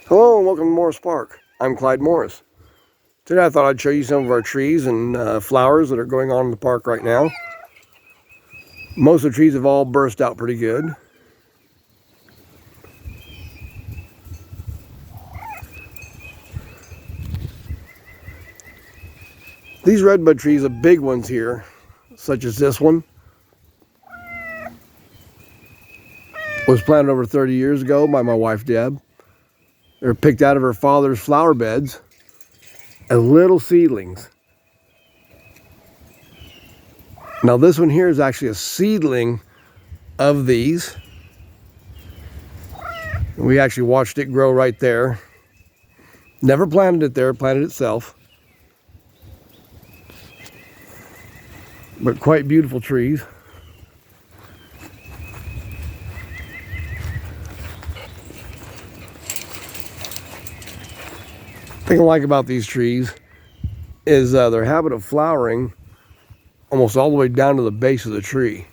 Hello and welcome to Morris Park. I'm Clyde Morris. Today I thought I'd show you some of our trees and flowers that are going on in the park right now. Most of the trees have all burst out pretty good. These redbud trees, the big ones here, such as this one, was planted over 30 years ago by my wife Deb. They were picked out of her father's flower beds as little seedlings. Now this one here is actually a seedling of these. We actually watched it grow right there. Never planted it there, planted itself. But quite beautiful trees. The thing I like about these trees is their habit of flowering almost all the way down to the base of the tree.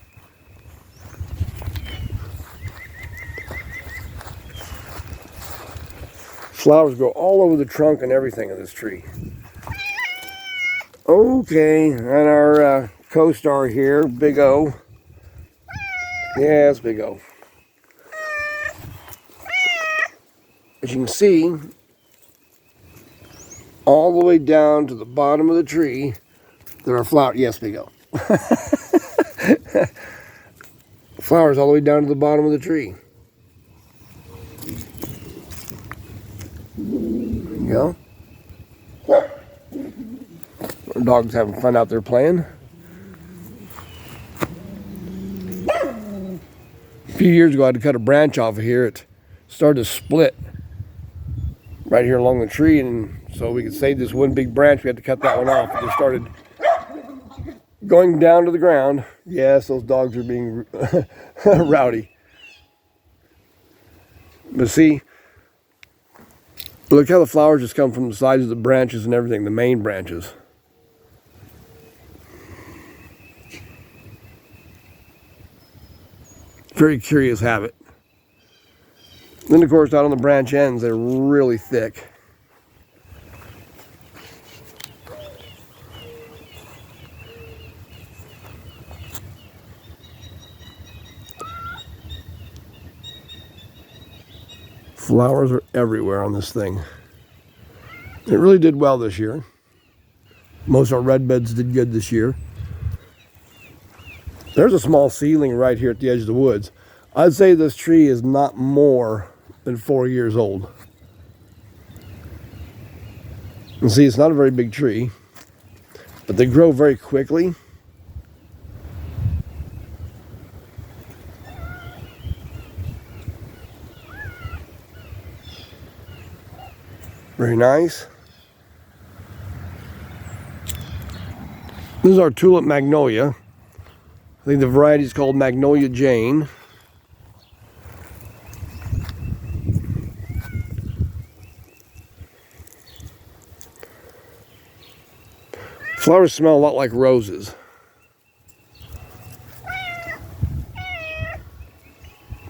Flowers go all over the trunk and everything of this tree. Okay, and our co-star here, Big O. Yeah, it's Big O. As you can see, all the way down to the bottom of the tree, there are flowers. Yes, Big O. Flowers all the way down to the bottom of the tree. There you go. Our dog's having fun out there playing. A few years ago, I had to cut a branch off of here. It started to split right here along the tree, and so we could save this one big branch, we had to cut that one off. It just started going down to the ground. Yes, those dogs are being rowdy. But see, look how the flowers just come from the sides of the branches and everything, the main branches. Very curious habit. Then of course out on the branch ends, they're really thick. Flowers are everywhere on this thing. It really did well this year. Most of our red beds did good this year. There's a small seedling right here at the edge of the woods. I'd say this tree is not more than 4 years old. And see, it's not a very big tree, but they grow very quickly. Very nice. This is our tulip magnolia. I think the variety is called Magnolia Jane. Flowers smell a lot like roses.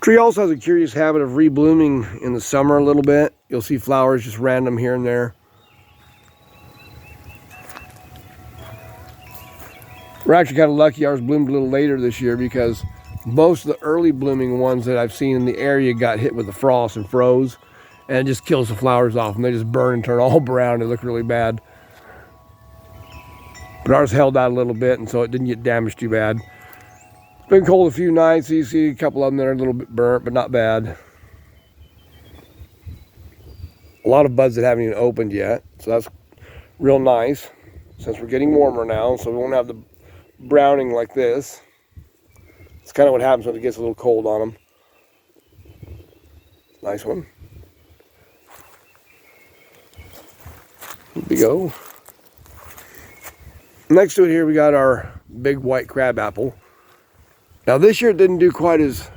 Tree also has a curious habit of reblooming in the summer a little bit. You'll see flowers just random here and there. We're actually kind of lucky ours bloomed a little later this year because most of the early blooming ones that I've seen in the area got hit with the frost and froze, and it just kills the flowers off and they just burn and turn all brown. They look really bad. But ours held out a little bit, and so it didn't get damaged too bad. It's been cold a few nights, so you see a couple of them that are a little bit burnt, but not bad. A lot of buds that haven't even opened yet, so that's real nice. Since we're getting warmer now, so we won't have the browning like this. It's kind of what happens when it gets a little cold on them. Nice one. Here we go. Next to it here we got our big white crabapple. Now this year it didn't do quite as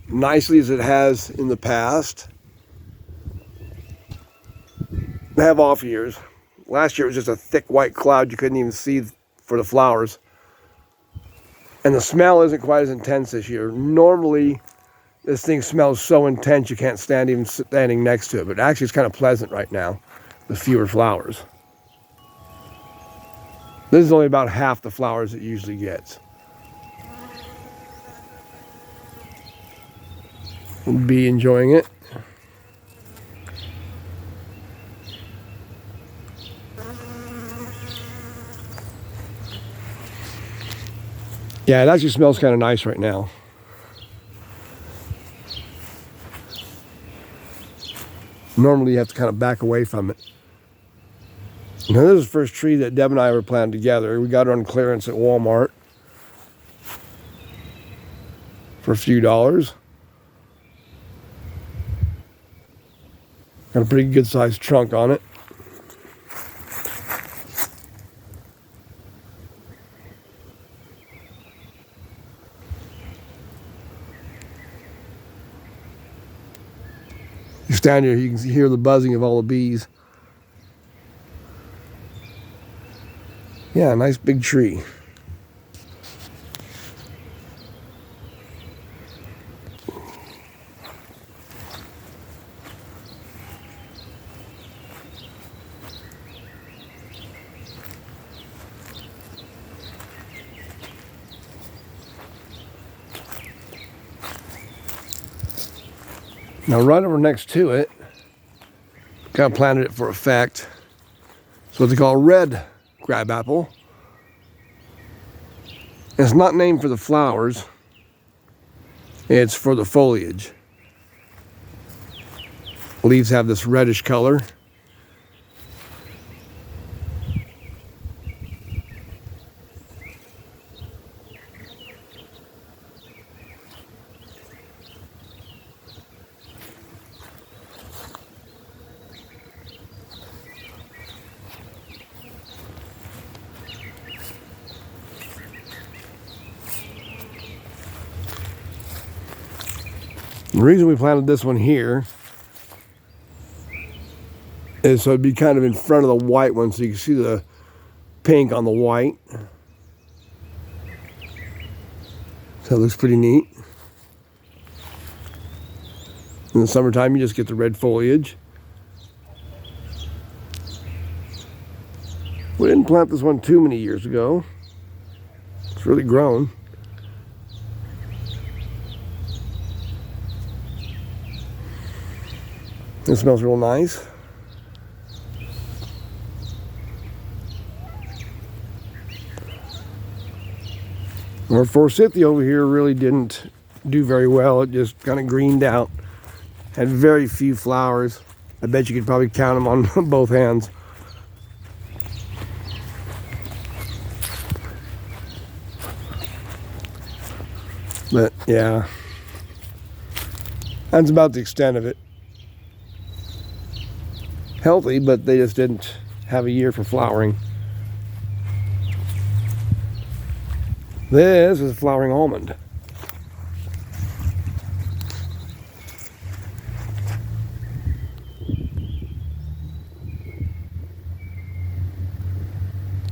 nicely as it has in the past. They have off years. Last year it was just a thick white cloud you couldn't even see for the flowers. And the smell isn't quite as intense this year. Normally this thing smells so intense you can't stand even standing next to it. But actually, it's kind of pleasant right now with fewer flowers. This is only about half the flowers it usually gets. Bee enjoying it. Yeah, it actually smells kind of nice right now. Normally you have to kind of back away from it. Now this is the first tree that Deb and I ever planted together. We got it on clearance at Walmart for a few dollars. Got a pretty good sized trunk on it. You stand here, you can hear the buzzing of all the bees. Yeah, nice big tree. Now right over next to it, kind of planted it for effect. It's what they call red crabapple. It's not named for the flowers, it's for the foliage. Leaves have this reddish color. The reason we planted this one here is so it'd be kind of in front of the white one so you can see the pink on the white. So it looks pretty neat. In the summertime, you just get the red foliage. We didn't plant this one too many years ago. It's really grown. It smells real nice. Our forsythia over here really didn't do very well. It just kind of greened out. Had very few flowers. I bet you could probably count them on both hands. But yeah, that's about the extent of it. Healthy, but they just didn't have a year for flowering. This is a flowering almond.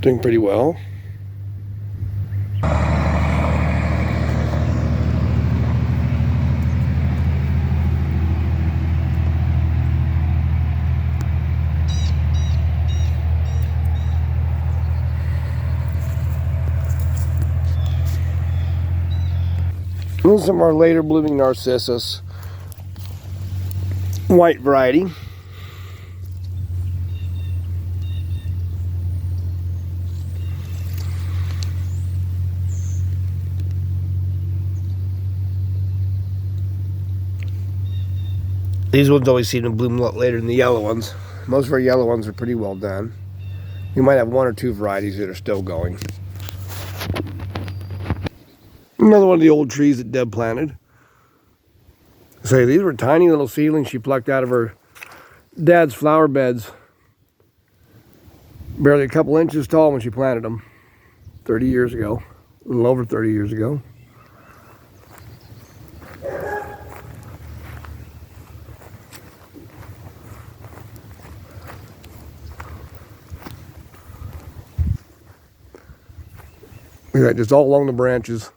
Doing pretty well. And some of our later blooming narcissus, white variety. These ones always seem to bloom a lot later than the yellow ones. Most of our yellow ones are pretty well done. We might have one or two varieties that are still going. Another one of the old trees that Deb planted. Say, these were tiny little seedlings she plucked out of her dad's flower beds. Barely a couple inches tall when she planted them 30 years ago. A little over 30 years ago. Look at that, just all along the branches.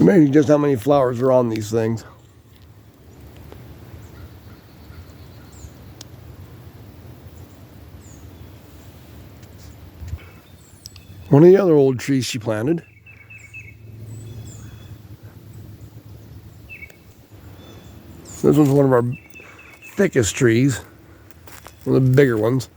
Amazing just how many flowers are on these things. One of the other old trees she planted. This one's one of our thickest trees, one of the bigger ones.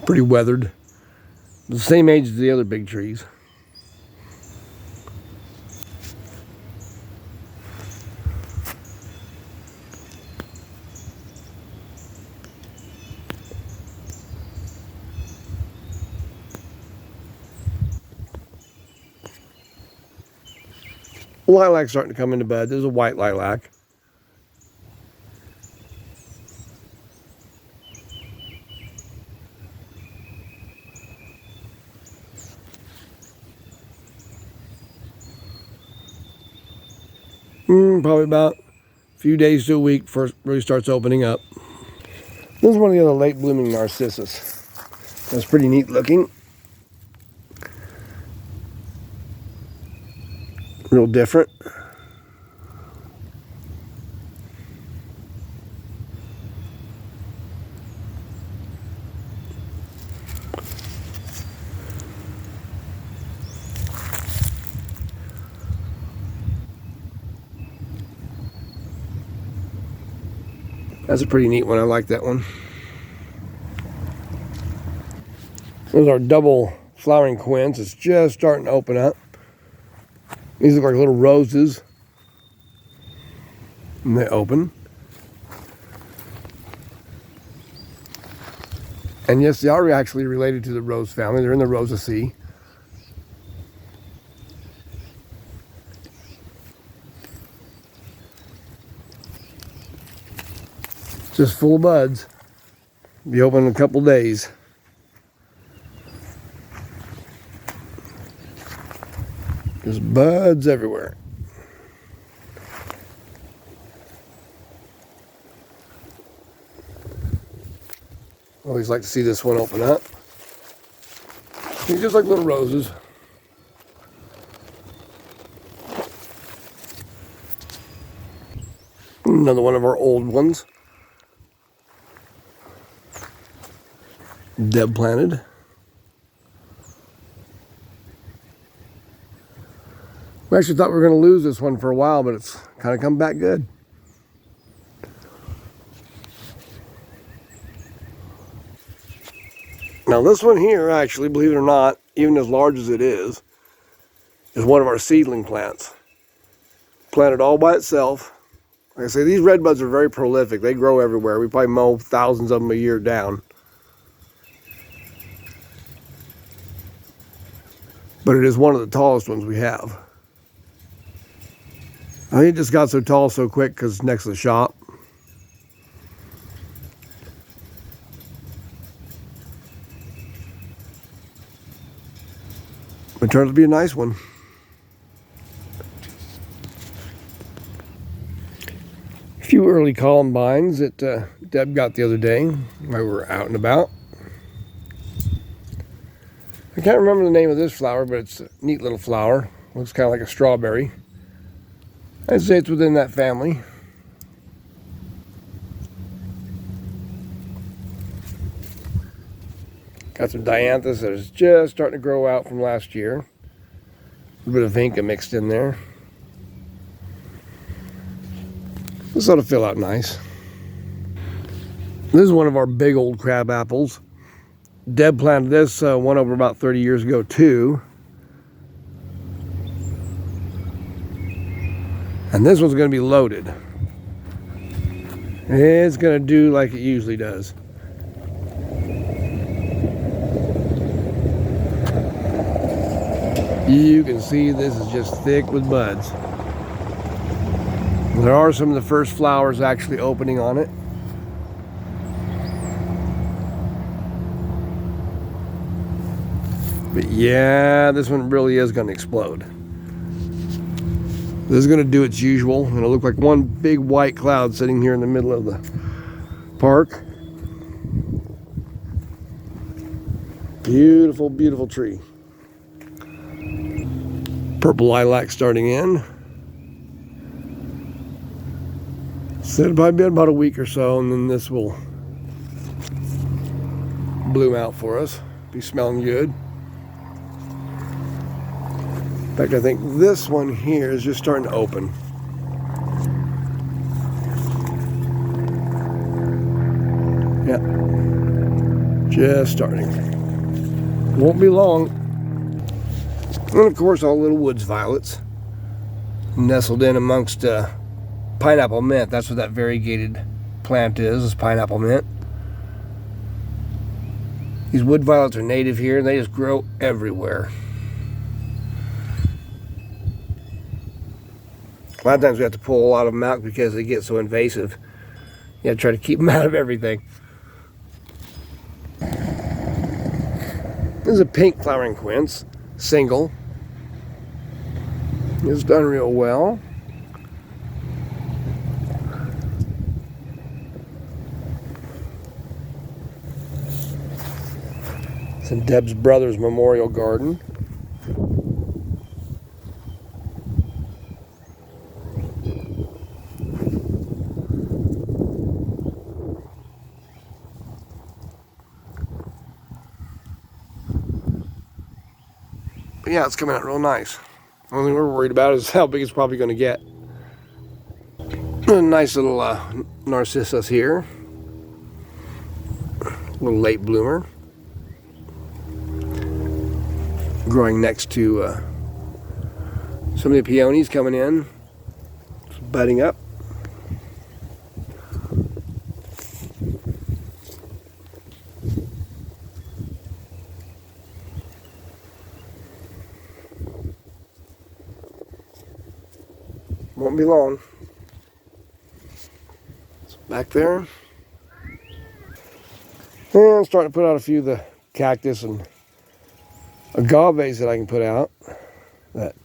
Pretty weathered. The same age as the other big trees. Lilac's starting to come into bud. There's a white lilac. Probably about a few days to a week before it really starts opening up. This is one of the other late blooming narcissus. That's pretty neat looking. Real different. That's a pretty neat one. I like that one. Those are double flowering quince. It's just starting to open up. These look like little roses. And they open. And yes, they are actually related to the rose family. They're in the Rosaceae. Just full of buds. Be open in a couple days. Just buds everywhere. Always like to see this one open up. They're just like little roses. Another one of our old ones. Deb planted. We actually thought we were going to lose this one for a while, but it's kind of come back good. Now this one here, actually, believe it or not, even as large as it is one of our seedling plants. Planted all by itself. Like I say, these red buds are very prolific. They grow everywhere. We probably mow thousands of them a year down. But it is one of the tallest ones we have. I think it just got so tall so quick because it's next to the shop. It turns out to be a nice one. A few early columbines that Deb got the other day while we were out and about. I can't remember the name of this flower, but it's a neat little flower. Looks kind of like a strawberry. I'd say it's within that family. Got some dianthus that is just starting to grow out from last year. A little bit of vinca mixed in there. This ought to fill out nice. This is one of our big old crab apples. Deb planted this one over about 30 years ago too. And this one's going to be loaded. It's going to do like it usually does. You can see this is just thick with buds. There are some of the first flowers actually opening on it. But yeah, this one really is going to explode. This is going to do its usual. It'll look like one big white cloud sitting here in the middle of the park. Beautiful, beautiful tree. Purple lilac starting in. So it'll probably be about a week or so, and then this will bloom out for us. Be smelling good. In fact, I think this one here is just starting to open. Yeah, just starting. Won't be long. And of course, all little woods violets nestled in amongst pineapple mint. That's what that variegated plant is pineapple mint. These wood violets are native here, and they just grow everywhere. A lot of times we have to pull a lot of them out because they get so invasive. You have to try to keep them out of everything. This is a pink flowering quince, single. It's done real well. It's in Deb's Brothers Memorial Garden. But yeah, it's coming out real nice. The only thing we're worried about is how big it's probably going to get. A nice little narcissus here. A little late bloomer. Growing next to some of the peonies coming in. It's budding up. Won't be long. It's back there. And I'm starting to put out a few of the cactus and agaves that I can put out that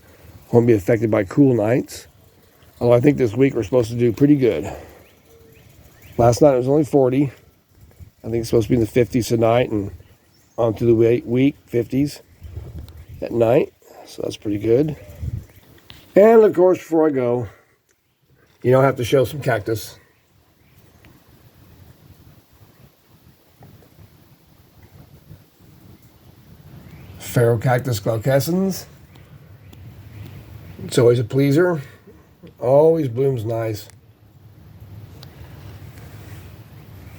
won't be affected by cool nights. Although I think this week we're supposed to do pretty good. Last night it was only 40. I think it's supposed to be in the 50s tonight and on to the week 50s at night. So that's pretty good. And of course, before I go, I have to show some cactus. Phaerocactus glaucescens. It's always a pleaser. Always blooms nice.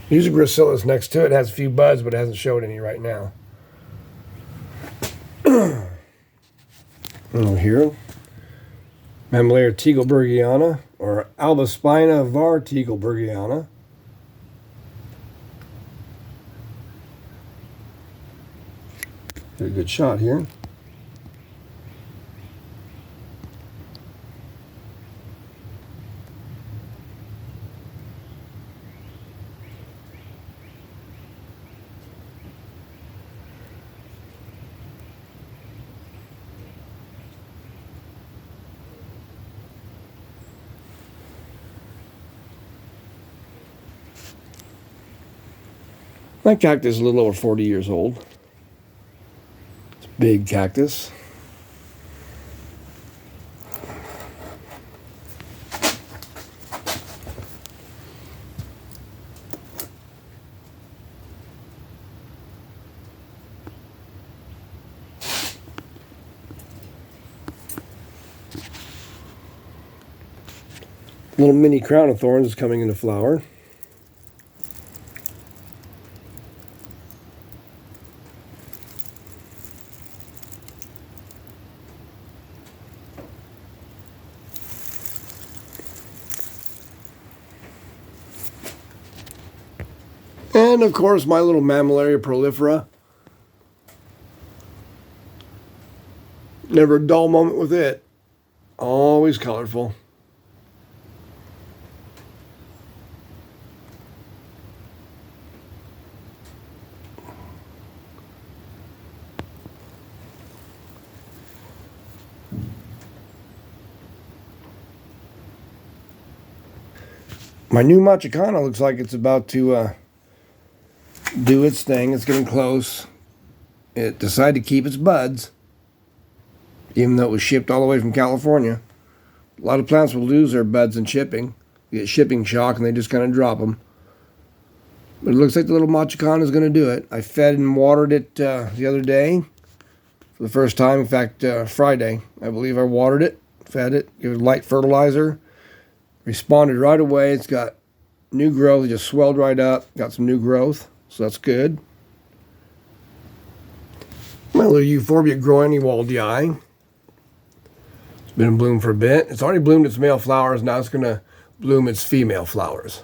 Usually gracilis next to it has a few buds, but it hasn't showed any right now. Over here, Mammillaria tegelbergiana, or Albaspina var tegelbergiana. Get a good shot here. That cactus is a little over 40 years old. It's a big cactus. Little mini crown of thorns is coming into flower. And of course, my little Mammillaria prolifera. Never a dull moment with it. Always colorful. My new Machicana looks like it's about to do its thing. It's getting close. It decided to keep its buds, even though it was shipped all the way from California. A lot of plants will lose their buds in shipping. You get shipping shock and they just kind of drop them. But it looks like the little Machicana is going to do it. I fed and watered it the other day for the first time. In fact, Friday, I believe I watered it, fed it, gave it light fertilizer. Responded right away. It's got new growth. It just swelled right up. Got some new growth, so that's good. My little euphorbia growing waldii. It's been in bloom for a bit. It's already bloomed its male flowers. Now it's going to bloom its female flowers.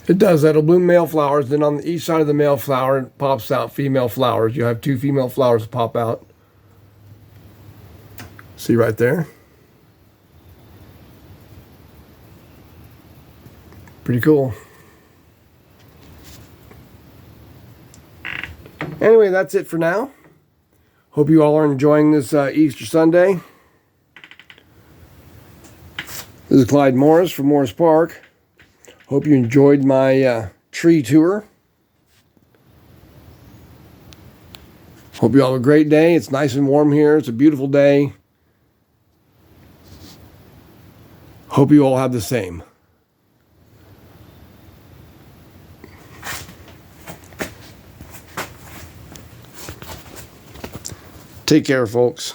It does that. It'll bloom male flowers. Then on each side of the male flower, it pops out female flowers. You have 2 female flowers pop out. See right there? Pretty cool. Anyway, that's it for now. Hope you all are enjoying this Easter Sunday. This is Clyde Morris from Morris Park. Hope you enjoyed my tree tour. Hope you all have a great day. It's nice and warm here. It's a beautiful day. Hope you all have the same. Take care, folks.